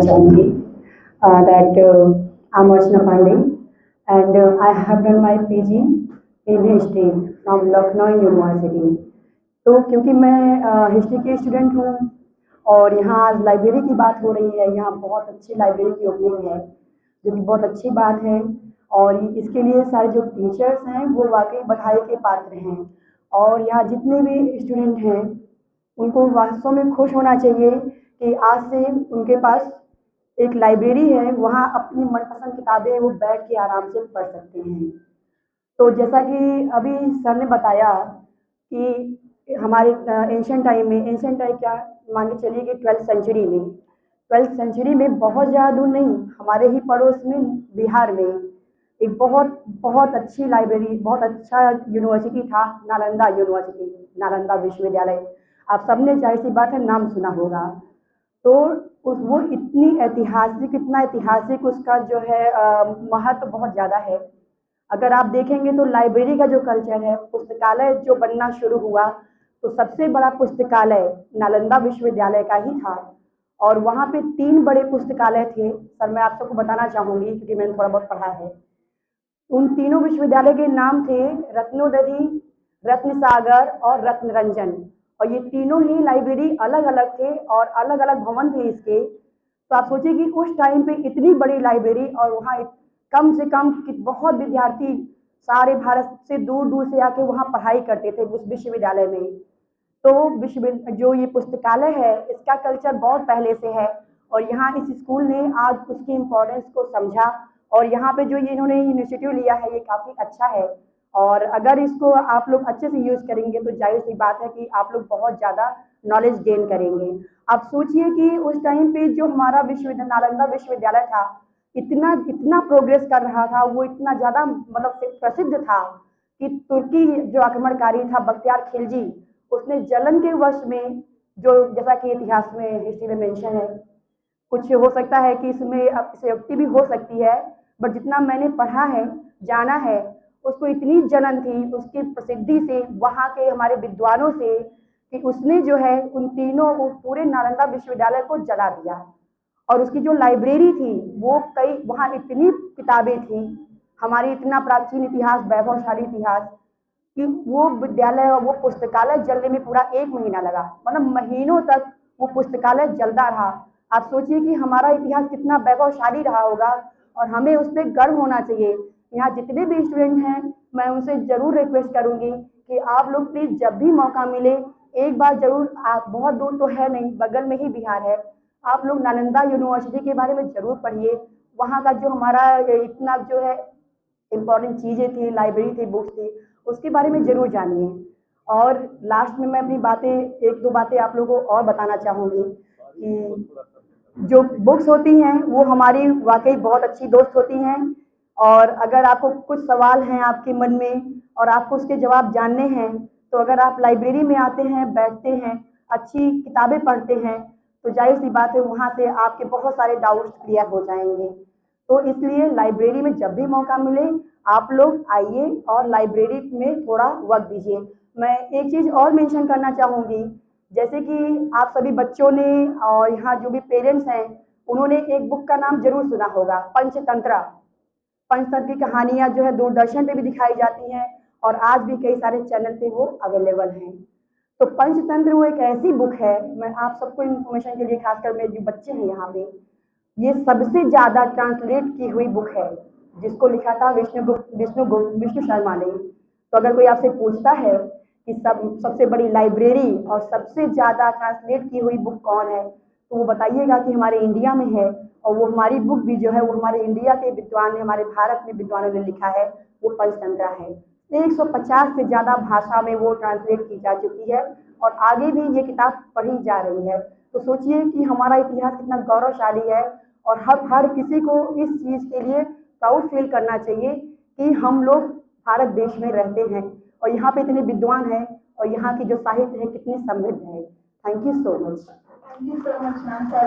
चाहूँगी that I'm Archana Pandey and I have done my PG in history from Lucknow University. तो क्योंकि मैं history की student हूँ और यहाँ आज लाइब्रेरी की बात हो रही है, यहाँ बहुत अच्छी लाइब्रेरी की ओपनिंग है जो कि बहुत अच्छी बात है और इसके लिए सारे जो टीचर्स हैं वो वाकई बधाई के पात्र हैं और यहाँ जितने भी स्टूडेंट हैं उनको वास्तव में खुश होना चाहिए कि आज से उनके पास एक लाइब्रेरी है, वहाँ अपनी मनपसंद किताबें वो बैठ के आराम से पढ़ सकते हैं। तो जैसा कि अभी सर ने बताया कि हमारे एंशिएंट टाइम क्या मान के चलिए कि 12th सेंचुरी में बहुत ज़्यादा दूर नहीं, हमारे ही पड़ोस में बिहार में एक बहुत बहुत अच्छी लाइब्रेरी, बहुत अच्छा यूनिवर्सिटी था, नालंदा विश्वविद्यालय। आप सबने जाहिर सी बात है नाम सुना होगा। तो वो इतना ऐतिहासिक उसका जो है महत्व बहुत ज़्यादा है। अगर आप देखेंगे तो लाइब्रेरी का जो कल्चर है, पुस्तकालय जो बनना शुरू हुआ तो सबसे बड़ा पुस्तकालय नालंदा विश्वविद्यालय का ही था और वहाँ पे 3 बड़े पुस्तकालय थे। सर मैं आप सबको बताना चाहूँगी क्योंकि मैंने थोड़ा बहुत पढ़ा है। उन तीनों विश्वविद्यालय के नाम थे रत्नोदधि, रत्नसागर और रत्नरंजन और ये तीनों ही लाइब्रेरी अलग अलग थे और अलग अलग भवन थे इसके। तो आप सोचिए कि उस टाइम पे इतनी बड़ी लाइब्रेरी और वहाँ कम से कम बहुत विद्यार्थी सारे भारत से दूर दूर से आके वहाँ पढ़ाई करते थे उस विश्वविद्यालय में। तो जो ये पुस्तकालय है इसका कल्चर बहुत पहले से है और यहाँ इस स्कूल ने आज उसकी इम्पोर्टेंस को समझा और यहाँ पे जो ये इन्होंने इनिशिएटिव लिया है ये काफ़ी अच्छा है और अगर इसको आप लोग अच्छे से यूज़ करेंगे तो जाहिर सी बात है कि आप लोग बहुत ज़्यादा नॉलेज गेन करेंगे। आप सोचिए कि उस टाइम पे जो हमारा नालंदा विश्वविद्यालय था इतना इतना प्रोग्रेस कर रहा था, वो इतना ज़्यादा मतलब प्रसिद्ध था कि तुर्की जो आक्रमणकारी था बख्तियार खिलजी, उसने जलन के वश में जो जैसा कि इतिहास में हिस्ट्री में मेंशन है, कुछ हो सकता है कि इसमें अतिशयोक्ति भी हो सकती है, बट जितना मैंने पढ़ा है जाना है उसको इतनी जलन थी उसकी प्रसिद्धि से वहाँ के हमारे विद्वानों से कि उसने जो है उन तीनों पूरे नालंदा विश्वविद्यालय को जला दिया और उसकी जो लाइब्रेरी थी वो कई वहाँ इतनी किताबें थी, हमारी इतना प्राचीन इतिहास, वैभवशाली इतिहास कि वो विद्यालय और वो पुस्तकालय जलने में पूरा 1 महीना लगा, मतलब महीनों तक वो पुस्तकालय जलता रहा। आप सोचिए कि हमारा इतिहास कितना वैभवशाली रहा होगा और हमें उस पर गर्व होना चाहिए। यहाँ जितने भी स्टूडेंट हैं मैं उनसे ज़रूर रिक्वेस्ट करूँगी कि आप लोग प्लीज़ जब भी मौका मिले एक बार ज़रूर, आप बहुत दूर तो है नहीं, बगल में ही बिहार है, आप लोग नालंदा यूनिवर्सिटी के बारे में ज़रूर पढ़िए। वहाँ का जो हमारा इतना जो है इम्पोर्टेंट चीज़ें थी, लाइब्रेरी थी, बुक्स थी, उसके बारे में ज़रूर जानिए। और लास्ट में मैं अपनी बातें 1-2 बातें आप लोगों को और बताना चाहूँगी कि जो बुक्स होती हैं वो हमारी वाकई बहुत अच्छी दोस्त होती हैं और अगर आपको कुछ सवाल हैं आपके मन में और आपको उसके जवाब जानने हैं तो अगर आप लाइब्रेरी में आते हैं, बैठते हैं, अच्छी किताबें पढ़ते हैं तो जाहिर सी बात है वहाँ से आपके बहुत सारे डाउट्स क्लियर हो जाएंगे। तो इसलिए लाइब्रेरी में जब भी मौका मिले आप लोग आइए और लाइब्रेरी में थोड़ा वक्त दीजिए। मैं एक चीज़ और मेंशन करना चाहूँगी, जैसे कि आप सभी बच्चों ने और यहाँ जो भी पेरेंट्स हैं उन्होंने एक बुक का नाम जरूर सुना होगा, पंचतंत्र। पंचतंत्र की कहानियाँ जो है दूरदर्शन पे भी दिखाई जाती हैं और आज भी कई सारे चैनल पे वो अवेलेबल हैं। तो पंचतंत्र वो एक ऐसी बुक है, मैं आप सबको इन्फॉर्मेशन के लिए खासकर मेरे जो बच्चे हैं यहाँ पे, ये सबसे ज़्यादा ट्रांसलेट की हुई बुक है जिसको लिखा था विष्णु शर्मा ने। तो अगर कोई आपसे पूछता है कि सबसे बड़ी लाइब्रेरी और सबसे ज़्यादा ट्रांसलेट की हुई बुक कौन है तो वो बताइएगा कि हमारे इंडिया में है और वो हमारी बुक भी जो है वो हमारे इंडिया के विद्वान ने, हमारे भारत में विद्वानों ने लिखा है, वो पंचतंत्र है। 150 से ज़्यादा भाषा में वो ट्रांसलेट की जा चुकी है और आगे भी ये किताब पढ़ी जा रही है। तो सोचिए कि हमारा इतिहास कितना गौरवशाली है और हर किसी को इस चीज़ के लिए प्राउड फील करना चाहिए कि हम लोग भारत देश में रहते हैं और यहाँ पे इतने विद्वान हैं और यहाँ की जो साहित्य है कितनी समृद्ध है। Thank you so much.